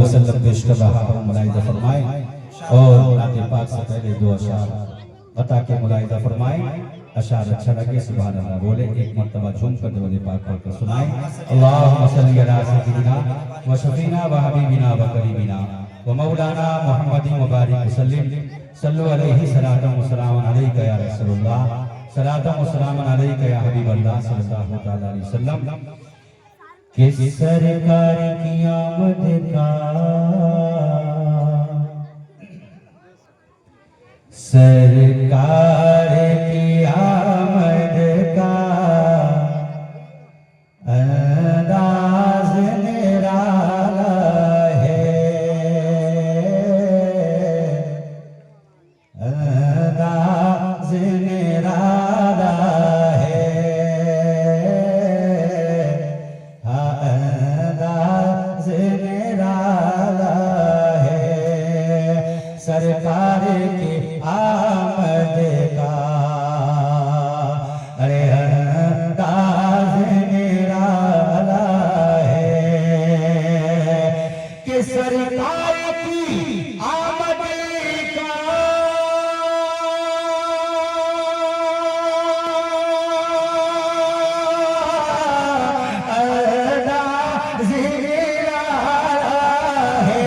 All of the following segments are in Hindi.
वसल्लम पेश कर रहा हूं, मुलाहिजा फरमाएं और नाते पाक से पहले दो अशार बता के मुलाहिजा फरमाएं। अशार अच्छा लगे सुभान अल्लाह बोले, एक मर्तबा झूम कर दरूद पाक पढ़कर सुनाएं। अल्लाहुम्मा सल्ली अला सय्यिदिना व शफीना व हबीबिना व करीमिना व मौलाना मुहम्मदिन मुबारक वसल्लम सल्लु अलैहि सलातन व सलामुन अलैका या रसूलुल्लाह सलातन व सलामुन अलैका या हबीबल्लाह सल्लल्लाहु तआला अलैहि वसल्लम। कि सरकार की आमद का सरकार की आमद का अंदाज निराला है, अंदाज निराला है, हाँ अंदाज निराला है सरकार की आमद का। अरे अंदाज निराला है कि सरकार की आमद का अंदाज निराला है,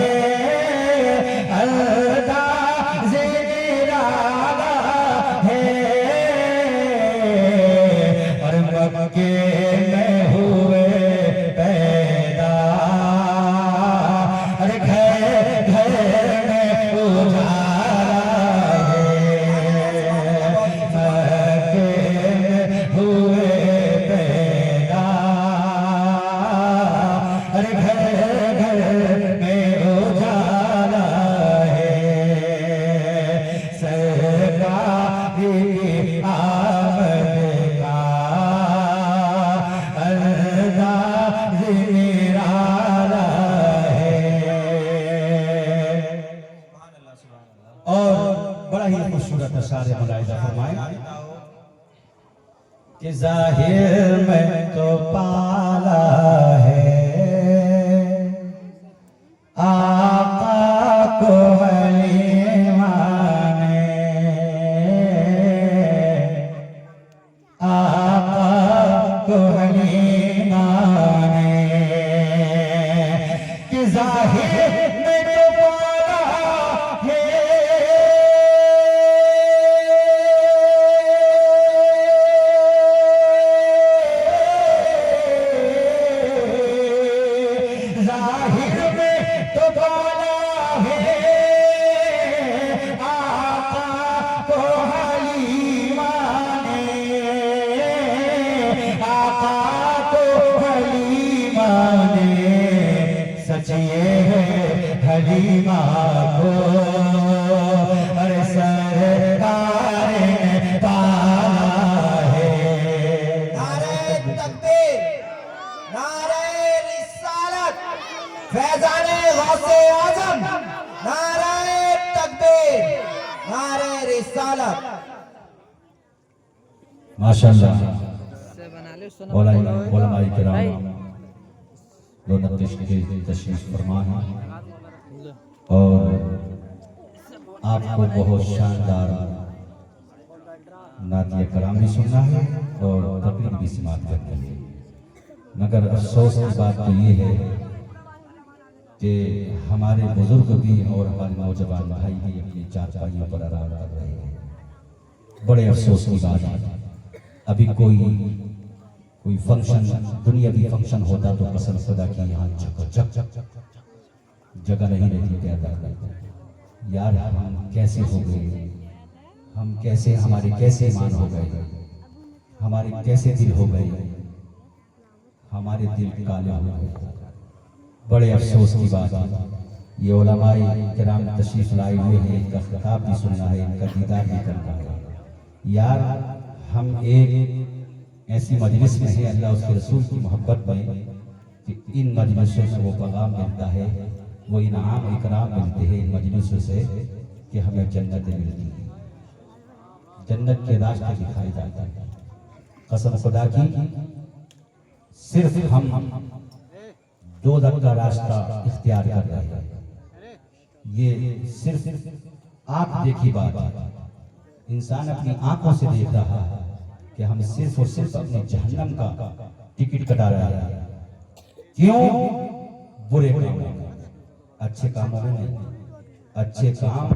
अंदाज निराला है। और मक्के में हुए पैदा, अरे घर घर में उजाला है, मक्के में हुए पैदा, अरे घर घर में उजाला है सरकार की आमद का अंदाज निराला है। और बड़ा ही खूबसूरत अशार मुलाहिजा फरमाएं कि जाहिर में तो पाला है आका को हलीमा ने, आका को हलीमा ने कि जाहिर में तो पाला है जाहिर में तो पाला है आका को हलीमा ने, आका को हलीमा ने सच ये है हलीमा को अरे सरकार ने पाला है। नारे तकबीर, नारे रिसालत, फैजाने गौसे आजम, नारे तकबीर, नारे रिसालत। माशाअल्लाह उलमाए किराम दोनों तशरीफ फरमा है और आपको बहुत शानदार नातिया कलाम भी सुनना है और तकरीर भी समाप्त करनी है। मगर अफसोस की बात तो ये है कि हमारे बुजुर्ग भी और हमारे नौजवान भाई भी अपनी चारपाइयों पर आराम कर रहे हैं। बड़े अफसोस की बात है, अभी कोई फंक्शन दुनियावी फंक्शन होता तो कसम खुदा की यहाँ जगह नहीं रहती। क्या यार हम कैसे हो गए, हम कैसे, हमारे कैसे ईमान हो गए, हमारे कैसे दिल हो गए, हमारे दिल काले हो गए। बड़े अफसोस की बात है। ये उलमाए किराम तशरीफ लाए हुए हैं, इनका खिताब भी सुनना है, इनका दीदार भी करना है। यार हम एक ऐसी मजलिस में है, अल्लाह उसके रसूल की मोहब्बत में, कि इन मजलिसों से वो पैगाम मिलता है, वो इनाम इकराम मिलते हैं इन मजलिसों से कि हमें जन्नतें मिलती हैं, जन्नत के रास्ते दिखाई जाते हैं। कसम खुदा की सिर्फ हम दो का रास्ता इख्तियार कर रहे हैं। ये सिर्फ आंख देखी बात है। इंसान अपनी आंखों से देख रहा है कि हम सिर्फ और सिर्फ अपने जहन्नम का टिकट कटा रहे हैं। क्यों? बुरे कामों में, अच्छे कामों में नहीं। अच्छे काम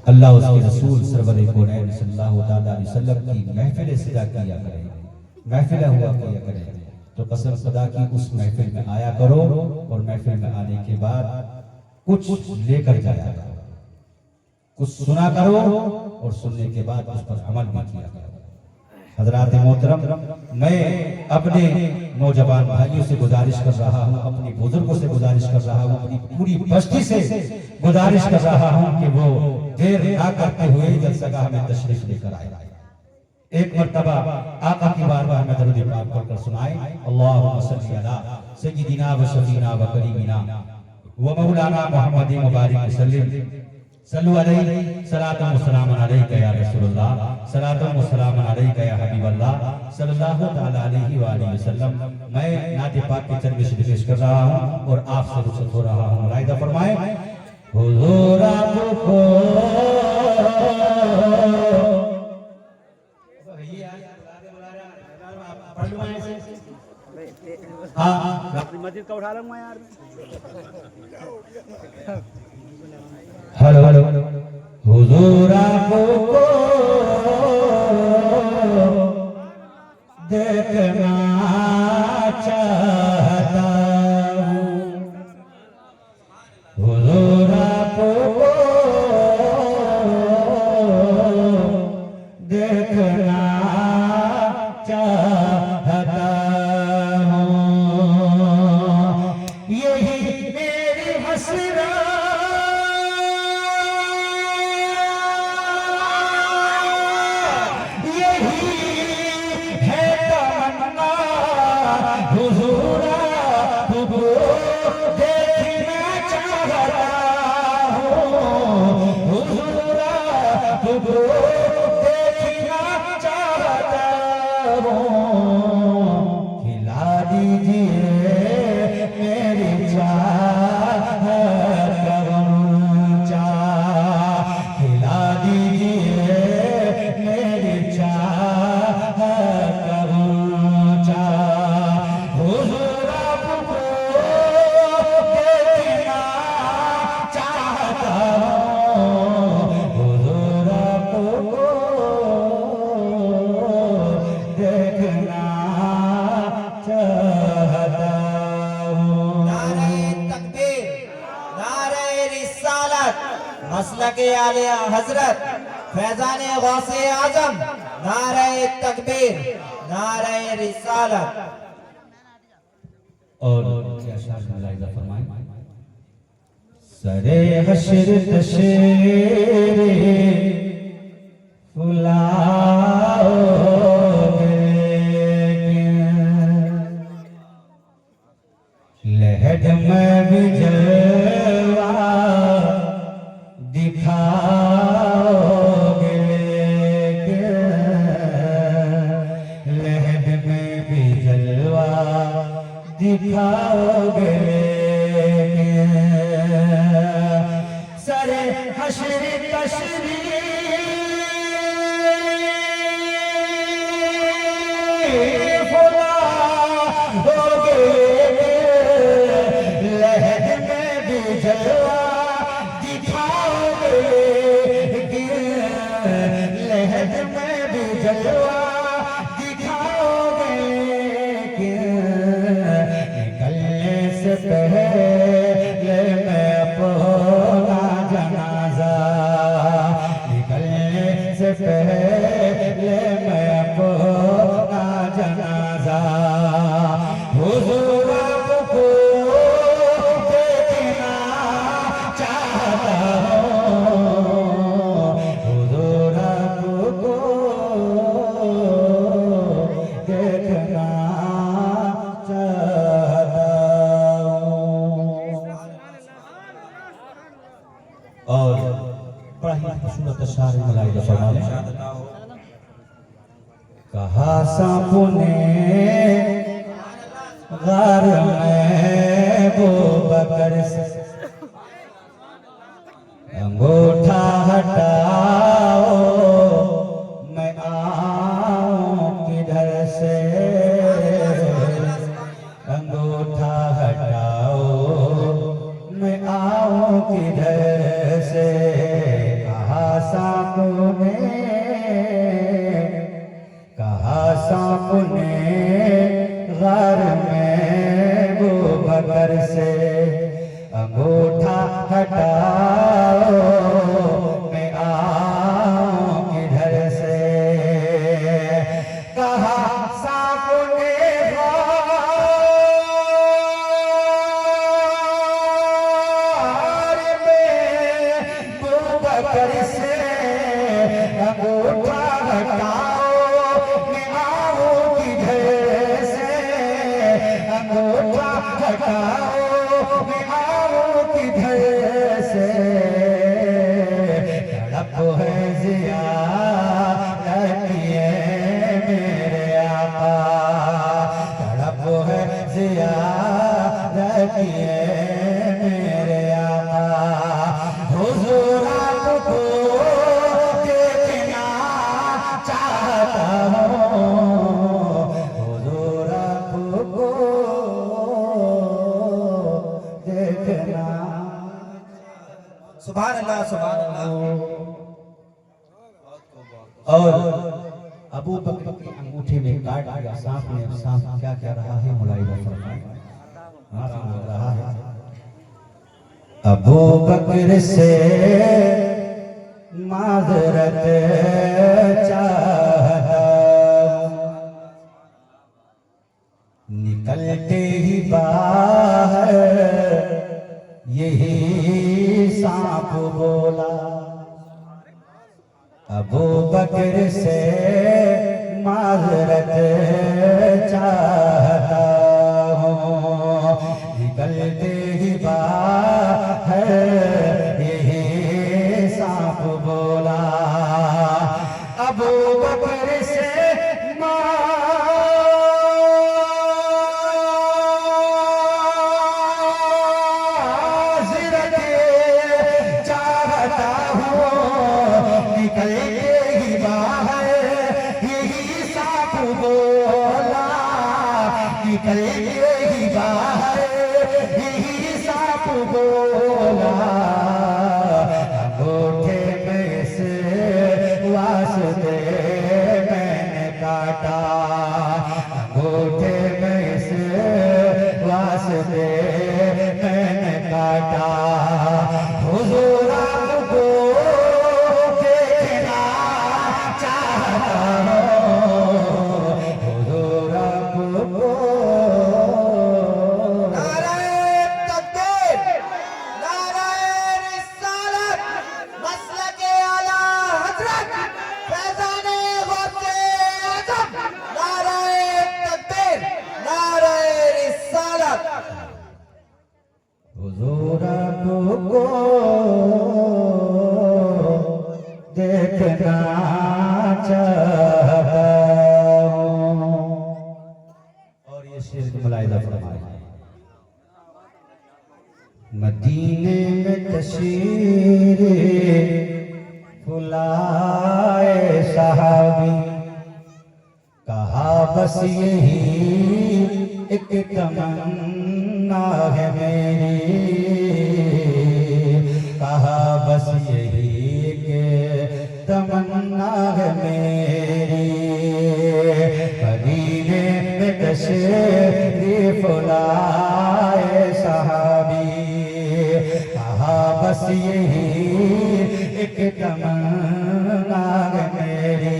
अल्लाह उसके रसूल सरवर कौनैन सल्लल्लाहु अलैहि वसल्लम की महफिल सजा किया करे, महफिल हुआ किया करे। तो कसम खुदा की उस महफिल में आया करो और महफिल में आने के बाद कुछ लेकर जाया करो, कुछ सुना करो और सुनने के बाद उस पर अमल भी किया करो। हजरात मोहतरम, मैं अपने नौजवान भाइयों से गुजारिश कर रहा हूँ, अपने बुजुर्गों से गुजारिश कर रहा हूँ, अपनी पूरी बस्ती से गुजारिश कर रहा हूँ कि वो देर ना करते हुए जलसगाह में तशरीफ लेकर आए। एक मर्तबा आका की बारगाह में दरूद पाक पढ़कर सुनाए। अल्लाहुम्मा सल्ली अला सय्यिदिना व शफीना व करीमिना व मौलाना मुहम्मदिन मुबारक वसल्लम सल्लु अलैहि सलातुन व सलामुन अलैका या रसूलल्लाह सलातुन व सलामुन अलैका या हबीबल्लाह सल्लल्लाहु तआला अलैहि व आलिहि वसल्लम। मैं नात पाक के चर्च में पेश कर रहा हूं और आपसे रुखसत हो रहा हूं। मुलाहिदा फरमाएं, हुजूर आपको मस्जिद का उठा लूंगा यार। हेलो हुजूर आपको देखना चाहता हूँ, हुजूर आपको देखना चाहता हूँ। यही मेरी हसरत, हुजूर आपको देखना चाहता हूँ, हुजूर आपको देखना चाहता हूँ। खिला दीजिए मेरी चाहत का गमचा, खिला दीजिए मेरी चाहत का गमचा। हुजूर आपको देखना चाहता हूँ, हुजूर आपको देखना चाहता हूँ। नारे तकबीर, नारे रिसालत, मसलके आले हजरत, फैजाने गौसे आजम। नारे तकबीर, नारे रिसालत। और क्या शान मुलाहिदा फरमाएं। सरे हशर तशेरे फुलाओगे, लहद में भी जलवा दिखाओगे, लहद में भी जलवा दिखाओगे। सरे हशर तशरी फुलाओगे, लहद में भी जलवा दिखाओगे, लहद में भी जलवा दिखाओगे। निकलने से पहले मैं अपना जनाजा, निकलने से पहले मैं अपना जनाजा, हुजूर आपको देखना चाहता हूँ, हुजूर आपको देखना चाहता हूँ। और बड़ा ही खूबसूरत अशार मुलाहिदा फरमाएं। कहा सांपों ने किधर से कहा सांप ने, कहा सांप ने घर में वो बकर से अंगूठा हटाओ मैं आऊं किधर से। कहा सांप ने घर में वो बकर से अंगूठा हटाओ मैं आऊं किधर से। अंगूठा हटाओ मैं आऊं किधर से। तड़प है ज़ियारत किए मेरे आका, तड़प है ज़ियारत किए मेरे आका। हुजूर आपको देखना चाहता हूँ, हुजूर आपको देखना। सुभान अल्लाह सुभान अल्लाह। और अबू बकर के अंगूठे में काट दिया सांप ने। सांप क्या कह रहा है मुलाहिजा फरमाएं, माफी मांग रहा है। अबू बकर से माजरत चाहता निकलते ही बाहर यही सांप बोला। अबू बकर से माजरत चाहता हूँ निकलते ही बाहर यही सांप बोला। अबू बकर से निकले ही बाहर यही सांप बोला। अंगूठे में से वास्ते मैंने काटा, अंगूठे में से वास्ते मैंने काटा। हुजूर आपको देखना चाहता हूँ, हुजूर आपको। हुजूर आपको देखना चाहता हूँ। और ये शेर की मुलाहिजा फरमाए। मदीने में तशरीफ फुलाए सहाबी, कहा बस यही एक तमन्ना है मेरी, कहा बस यही एक तमन्ना है मेरी। मदीने में तशरीफ लाए सहाबी, कहा बस यही एक तमन्ना है मेरी।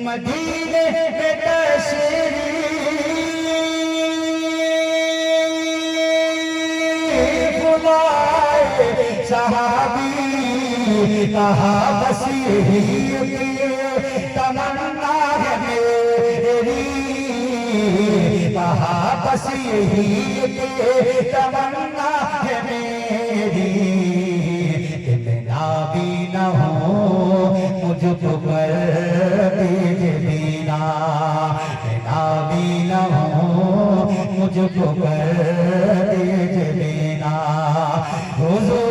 मदीने में तशरीफ लाए सहाबी, कहा बस यही तमन्ना है मेरी, कहा बस यही तमन्ना है मेरी। कि मैं नाबी न हूँ मुझको कर दीजिए दीना, मैं नाबी न हूँ मुझको कर दीजिए दीना। हुजूर